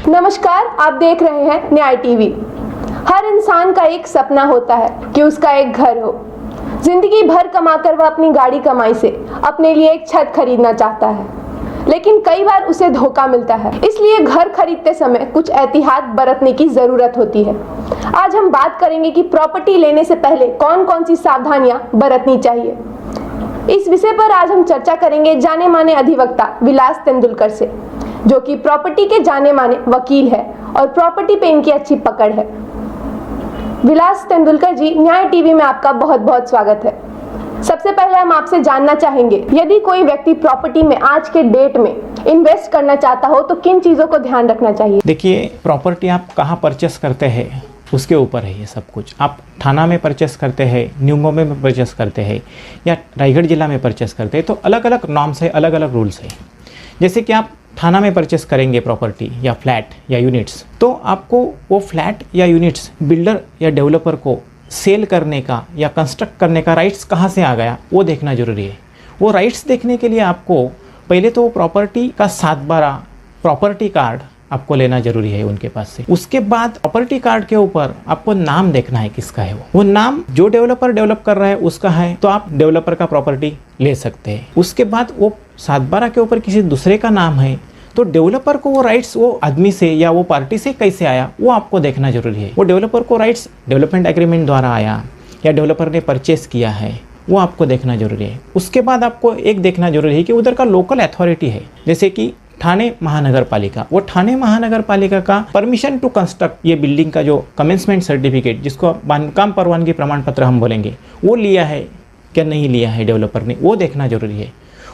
नमस्कार, आप देख रहे हैं न्याय टीवी। हर इंसान का एक सपना होता है कि उसका एक घर हो। जिंदगी भर कमाकर वह अपनी गाड़ी कमाई से अपने लिए एक छत खरीदना चाहता है, लेकिन कई बार उसे धोखा मिलता है। इसलिए घर खरीदते समय कुछ एहतियात बरतने की जरूरत होती है। आज हम बात करेंगे कि प्रॉपर्टी लेने से पहले कौन कौन सी सावधानियां बरतनी चाहिए। इस विषय पर आज हम चर्चा करेंगे जाने माने अधिवक्ता विलास तेंदुलकर से, जो कि प्रॉपर्टी के जाने माने वकील है और प्रॉपर्टी पे इनकी अच्छी पकड़ है। विलास तेंदुलकर जी, न्याय टीवी में आपका बहुत बहुत स्वागत है। सबसे पहले हम आपसे जानना चाहेंगे, यदि कोई व्यक्ति प्रॉपर्टी में आज के डेट में इन्वेस्ट करना चाहता हो तो किन चीज़ों को ध्यान रखना चाहिए। देखिए, प्रॉपर्टी आप कहाँ परचेस करते हैं उसके ऊपर है ये सब कुछ। आप थाना में परचेस करते हैं, न्यू मुंबई में परचेस करते हैं या रायगढ़ जिला में परचेस करते हैं तो अलग अलग नॉर्म्स है, अलग अलग रूल्स है। जैसे कि आप थाना में परचेस करेंगे प्रॉपर्टी या फ्लैट या यूनिट्स, तो आपको वो फ्लैट या यूनिट्स बिल्डर या डेवलपर को सेल करने का या कंस्ट्रक्ट करने का राइट्स कहाँ से आ गया वो देखना जरूरी है। वो राइट्स देखने के लिए आपको पहले तो प्रॉपर्टी का 7/12 प्रॉपर्टी कार्ड आपको लेना जरूरी है उनके पास से। उसके बाद प्रॉपर्टी कार्ड के ऊपर आपको नाम देखना है किसका है वो नाम जो डेवलपर डेवलप कर रहा है उसका है तो आप डेवलपर का प्रॉपर्टी ले सकते हैं। उसके बाद वो 7/12 के ऊपर किसी दूसरे का नाम है तो डेवलपर को वो राइट्स वो आदमी से या वो पार्टी से कैसे आया वो आपको देखना जरूरी है। वो डेवलपर को राइट्स डेवलपमेंट एग्रीमेंट द्वारा आया या डेवलपर ने परचेस किया है वो आपको देखना जरूरी है। उसके बाद आपको एक देखना जरूरी है कि उधर का लोकल अथॉरिटी है, जैसे कि ठाणे महानगर पालिका। वो ठाणे महानगर पालिका का परमिशन टू कंस्ट्रक्ट ये बिल्डिंग का जो कमेंसमेंट सर्टिफिकेट, जिसको बांधकाम परवानगी प्रमाण पत्र हम बोलेंगे, वो लिया है क्या नहीं लिया है डेवलपर ने, वो देखना जरूरी है।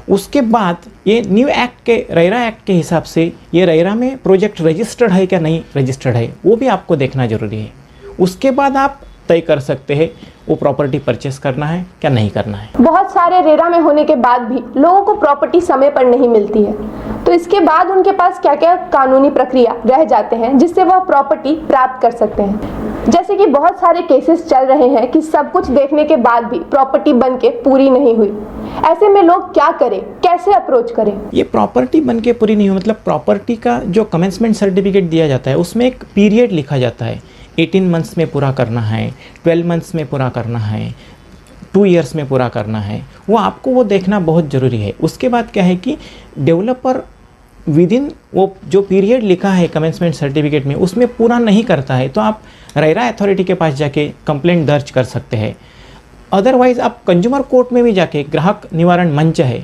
उसके बाद ये न्यू एक्ट के रेरा एक्ट के हिसाब से ये रेरा में प्रोजेक्ट रजिस्टर्ड है क्या नहीं रजिस्टर्ड है वो भी आपको देखना जरूरी है। उसके बाद आप तय कर सकते हैं वो प्रॉपर्टी परचेस करना है क्या नहीं करना है। बहुत सारे रेरा में होने के बाद भी लोगों को प्रॉपर्टी समय पर नहीं मिलती है, तो इसके बाद उनके पास क्या क्या कानूनी प्रक्रिया रह जाते हैं जिससे वह प्रॉपर्टी प्राप्त कर सकते हैं। जैसे कि बहुत सारे केसेस चल रहे हैं कि सब कुछ देखने के बाद भी प्रॉपर्टी बन के पूरी नहीं हुई। ऐसे में लोग क्या करें, कैसे अप्रोच करें। ये प्रॉपर्टी बन के पूरी नहीं हुई मतलब प्रॉपर्टी का जो कमेंसमेंट सर्टिफिकेट दिया जाता है उसमें एक पीरियड लिखा जाता है। 18 मंथ्स में पूरा करना है, 12 मंथ्स में पूरा करना है, 2 इयर्स में पूरा करना है, वो आपको वो देखना बहुत ज़रूरी है। उसके बाद क्या है कि डेवलपर विदिन वो जो पीरियड लिखा है कमेंसमेंट सर्टिफिकेट में उसमें पूरा नहीं करता है तो आप रेरा अथॉरिटी के पास जाके कंप्लेंट दर्ज कर सकते हैं। अदरवाइज़ आप कंज्यूमर कोर्ट में भी जाके ग्राहक निवारण मंच है,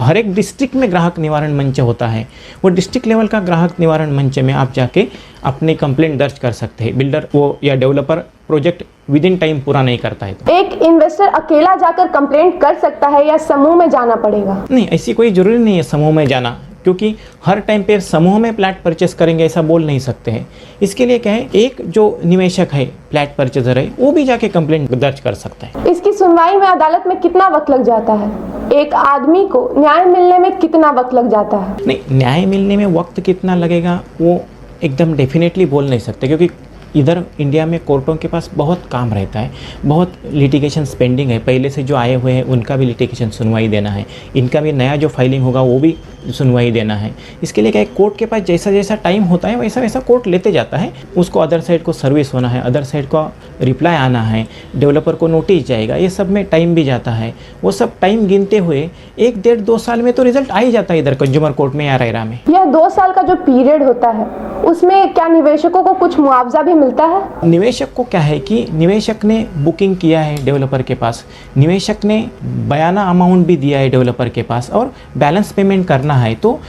हर एक डिस्ट्रिक्ट में ग्राहक निवारण मंच होता है, वो डिस्ट्रिक्ट लेवल का ग्राहक निवारण मंच में आप जाके अपनी कंप्लेंट दर्ज कर सकते हैं। बिल्डर वो या developer project with in time पूरा नहीं करता है तो। एक इन्वेस्टर अकेला जाकर कंप्लेंट कर सकता है या समूह में जाना पड़ेगा। नहीं, ऐसी कोई ज़रूरी नहीं है समूह में जाना, क्योंकि हर टाइम पे समूह में फ्लैट परचेस करेंगे ऐसा बोल नहीं सकते हैं। इसके लिए क्या है, एक जो निवेशक है फ्लैट परचेजर है वो भी जाके कंप्लेंट दर्ज कर सकता है। इसकी सुनवाई में अदालत में कितना वक्त लग जाता है? एक आदमी को न्याय मिलने में कितना वक्त लग जाता है? नहीं, न्याय मिलने में वक्त कितना लगेगा वो एकदम डेफिनेटली बोल नहीं सकते, क्योंकि इधर इंडिया में कोर्टों के पास बहुत काम रहता है, बहुत लिटिगेशन पेंडिंग है। पहले से जो आए हुए हैं उनका भी लिटिगेशन सुनवाई देना है, इनका भी नया जो फाइलिंग होगा वो भी सुनवाई देना है। इसके लिए क्या है, कोर्ट के पास जैसा जैसा टाइम होता है वैसा वैसा कोर्ट लेते जाता है। उसको अदर साइड को सर्विस होना है, अदर साइड को रिप्लाई आना है, डेवलपर को नोटिस जाएगा, ये सब में टाइम भी जाता है। वो सब टाइम गिनते हुए 1, 1.5, 2 साल में तो रिजल्ट आ ही जाता है इधर कंज्यूमर कोर्ट में या रेरा में। यह 2 साल का जो पीरियड होता है उसमें क्या निवेशकों को कुछ मुआवजा भी मिलता है? निवेशक को क्या है कि निवेशक ने बुकिंग किया है डेवलपर के पास, निवेशक ने बयाना अमाउंट भी दिया है डेवलपर के पास और बैलेंस पेमेंट करना है, तो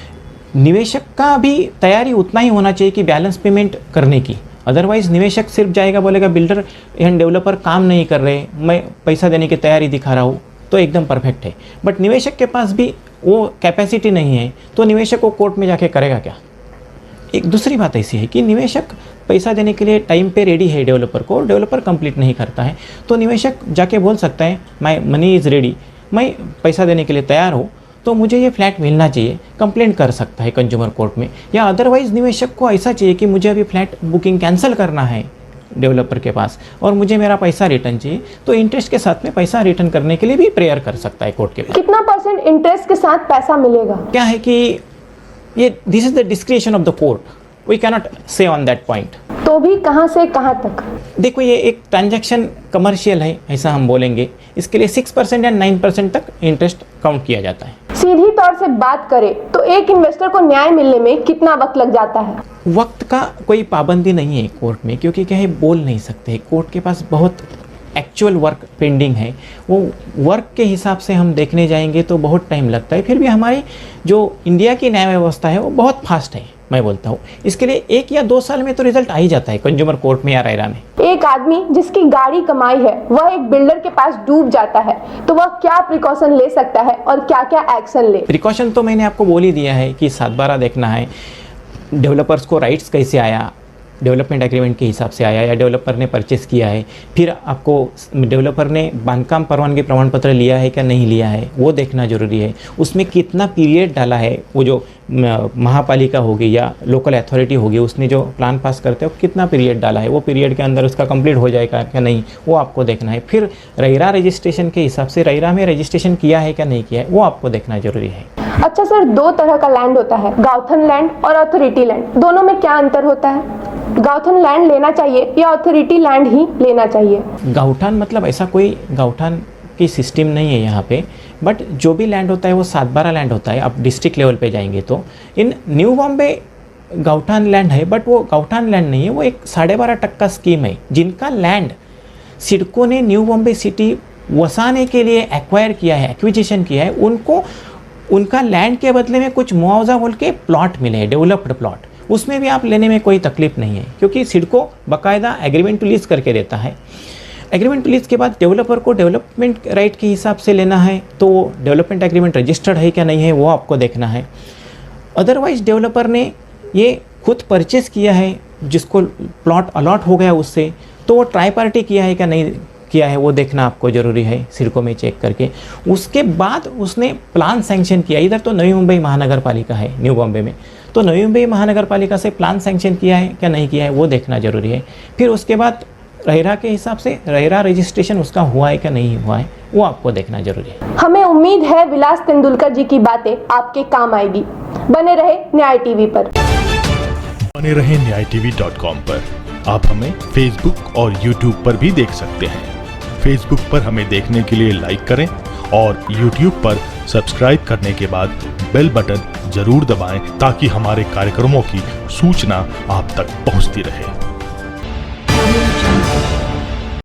निवेशक का भी तैयारी उतना ही होना चाहिए कि बैलेंस पेमेंट करने की। अदरवाइज़ निवेशक सिर्फ जाएगा बोलेगा बिल्डर एंड डेवलपर काम नहीं कर रहे, मैं पैसा देने की तैयारी दिखा रहा हूँ, तो एकदम परफेक्ट है। बट निवेशक के पास भी वो कैपेसिटी नहीं है तो निवेशक को कोर्ट में जाके करेगा क्या। एक दूसरी बात ऐसी है कि निवेशक पैसा देने के लिए टाइम पे रेडी है डेवलपर को, डेवलपर कंप्लीट नहीं करता है, तो निवेशक जाके बोल सकता है माय मनी इज़ रेडी, मैं पैसा देने के लिए तैयार हूँ, तो मुझे ये फ्लैट मिलना चाहिए, कंप्लेंट कर सकता है कंज्यूमर कोर्ट में। या अदरवाइज़ निवेशक को ऐसा चाहिए कि मुझे अभी फ्लैट बुकिंग कैंसिल करना है, डेवलपर के पास और मुझे मेरा पैसा रिटर्न चाहिए, तो इंटरेस्ट के साथ में पैसा रिटर्न करने के लिए भी प्रेयर कर सकता है कोर्ट के पास। कितना % इंटरेस्ट के साथ पैसा मिलेगा? क्या है कि ये this is the description of the court, we cannot say on that point. तो भी कहां से कहां तक? देखो ये एक ट्रांजैक्शन कमर्शियल है ऐसा हम बोलेंगे, इसके लिए 6% या 9% तक इंटरेस्ट काउंट किया जाता है। सीधी तौर से बात करें तो एक इन्वेस्टर को न्याय मिलने में कितना वक्त लग जाता है? वक्त का कोई पाबंदी नहीं है कोर्ट में, क्योंकि क्या है बोल नहीं सकते, कोर्ट के पास बहुत एक्चुअल वर्क पेंडिंग है। वो वर्क के हिसाब से हम देखने जाएंगे तो बहुत टाइम लगता है। फिर भी हमारी जो इंडिया की न्याय व्यवस्था है वो बहुत फास्ट है, मैं बोलता हूँ। इसके लिए 1 या 2 साल में तो रिजल्ट आ ही जाता है कंज्यूमर कोर्ट में या रेरा में। एक आदमी जिसकी गाड़ी कमाई है वह एक बिल्डर के पास डूब जाता है, तो वह क्या प्रिकॉशन ले सकता है और क्या क्या एक्शन ले? प्रिकॉशन तो मैंने आपको बोल ही दिया है कि 7/12 देखना है, डेवलपर्स को राइट्स कैसे आया, डेवलपमेंट एग्रीमेंट के हिसाब से आया या डेवलपर ने परचेस किया है, फिर आपको डेवलपर ने बांधकाम परवानगी प्रमाण पत्र लिया है क्या नहीं लिया है वो देखना जरूरी है। उसमें कितना पीरियड डाला है, वो जो महापालिका होगी या लोकल अथॉरिटी होगी उसने जो प्लान पास करते हैं वो कितना पीरियड डाला है, वो पीरियड के अंदर उसका कंप्लीट हो जाएगा क्या नहीं वो आपको देखना है। फिर रेरा रजिस्ट्रेशन के हिसाब से रेरा में रजिस्ट्रेशन किया है क्या नहीं किया है वो आपको देखना जरूरी है। अच्छा सर, 2 तरह का लैंड होता है, गाउथन लैंड और अथॉरिटी लैंड, दोनों में क्या अंतर होता है? गाउथन लैंड लेना चाहिए या अथॉरिटी लैंड ही लेना चाहिए? गाउठान मतलब ऐसा कोई गाउठान की सिस्टम नहीं है यहाँ पे, बट जो भी लैंड होता है वो 7/12 लैंड होता है। आप डिस्ट्रिक्ट लेवल पे जाएंगे तो इन न्यू बॉम्बे गाउठान लैंड है, बट वो गाउठान लैंड नहीं है, वो एक 12.5% स्कीम है। जिनका लैंड सिडको ने न्यू बॉम्बे सिटी वसाने के लिए एक्वायर किया है, एक्विजिशन किया है, उनको उनका लैंड के बदले में कुछ मुआवजा बोल के प्लॉट मिले हैं, डेवलप्ड प्लॉट, उसमें भी आप लेने में कोई तकलीफ नहीं है, क्योंकि सिडको बाकायदा एग्रीमेंट टू लीज करके देता है। एग्रीमेंट टू लीज के बाद डेवलपर को डेवलपमेंट राइट के हिसाब से लेना है, तो डेवलपमेंट एग्रीमेंट रजिस्टर्ड है क्या नहीं है वो आपको देखना है। अदरवाइज डेवलपर ने ये खुद परचेस किया है, जिसको प्लॉट अलॉट हो गया उससे, तो वो ट्राई पार्टी किया है क्या नहीं किया है वो देखना आपको ज़रूरी है सिडको में चेक करके। उसके बाद उसने प्लान सैंक्शन किया, इधर तो नवी मुंबई महानगर पालिका है न्यू बॉम्बे में, तो नवी मुंबई महानगर पालिका से प्लान सैंक्शन किया है क्या नहीं किया है वो देखना जरूरी है। फिर उसके बाद रेरा के हिसाब से रेरा रजिस्ट्रेशन उसका हुआ है क्या नहीं हुआ है वो आपको देखना जरूरी है। हमें उम्मीद है विलास तेंदुलकर जी की बातें आपके काम आएगी। बने रहे न्याय टीवी पर। बने रहे न्यायटीवी.com पर। आप हमें फेसबुक और यूट्यूब पर भी देख सकते हैं। फेसबुक पर हमें देखने के लिए लाइक करें और यूट्यूब पर सब्सक्राइब करने के बाद बेल बटन जरूर दबाएं ताकि हमारे कार्यक्रमों की सूचना आप तक पहुंचती रहे।